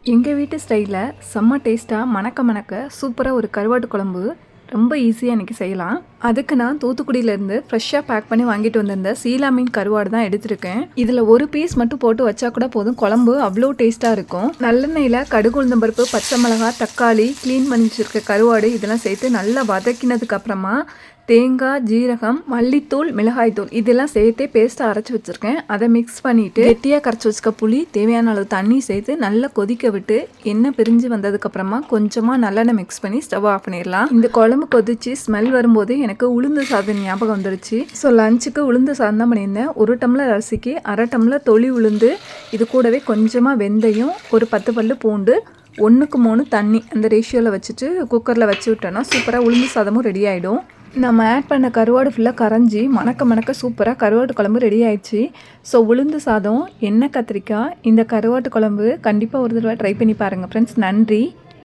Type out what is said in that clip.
எங்கள் வீட்டு ஸ்டைலில் செம்ம டேஸ்ட்டாக மணக்க மணக்க சூப்பராக ஒரு கருவாட்டு குழம்பு ரொம்ப ஈஸியாக இன்றைக்கி செய்யலாம். அதுக்கு நான் தூத்துக்குடியிலேருந்து ஃப்ரெஷ்ஷாக பேக் பண்ணி வாங்கிட்டு வந்திருந்த சீலா மீன் கருவாடு தான் எடுத்திருக்கேன். இதில் ஒரு பீஸ் மட்டும் போட்டு வச்சா கூட போதும், குழம்பு அவ்வளோ டேஸ்ட்டாக இருக்கும். நல்லெண்ணெயில் கடுகு உளுந்தம் பருப்பு, பச்சை மிளகாய், தக்காளி, க்ளீன் பண்ணி வச்சுருக்க கருவாடு இதெல்லாம் சேர்த்து நல்லா வதக்கினதுக்கு அப்புறமா தேங்காய், ஜீரகம், மல்லித்தூள், மிளகாய்த்தூள் இதெல்லாம் சேர்த்தே பேஸ்ட்டை அரைச்சி வச்சுருக்கேன். அதை மிக்ஸ் பண்ணிவிட்டு கெட்டியாக கரைச்சி வச்சுக்க புளி, தேவையான அளவு தண்ணி சேர்த்து நல்லா கொதிக்க விட்டு எண்ணெய் பிரிஞ்சு வந்ததுக்கப்புறமா கொஞ்சமாக நல்லெண்ணெய் மிக்ஸ் பண்ணி ஸ்டவ் ஆஃப் பண்ணிடலாம். இந்த குழம்பு கொதிச்சு ஸ்மெல் வரும்போது எனக்கு உளுந்து சாதம் ஞாபகம் வந்துருச்சு. ஸோ லஞ்சுக்கு உளுந்து சாதம் தான் பண்ணியிருந்தேன். 1 டம்ளர் அரிசிக்கு 1/2 டம்ளர் தொளி உளுந்து, இது கூடவே கொஞ்சமாக வெந்தயம், ஒரு 10 பல்லு பூண்டு, 1க்கு 3 தண்ணி அந்த ரேஷியோவில் வச்சுட்டு குக்கரில் வச்சு விட்டோன்னா சூப்பராக உளுந்து சாதமும் ரெடி ஆகிடும். நம்ம ஆட் பண்ண கருவாடு ஃபுல்லாக கரைஞ்சி மணக்க மணக்க சூப்பராக கருவாட்டு குழம்பு ரெடி ஆயிடுச்சு. ஸோ உளுந்து சாதம், எண்ணெய் கத்திரிக்காய், இந்த கருவாட்டு குழம்பு கண்டிப்பாக ஒரு தடவை ட்ரை பண்ணி பாருங்கள் ஃப்ரெண்ட்ஸ். நன்றி.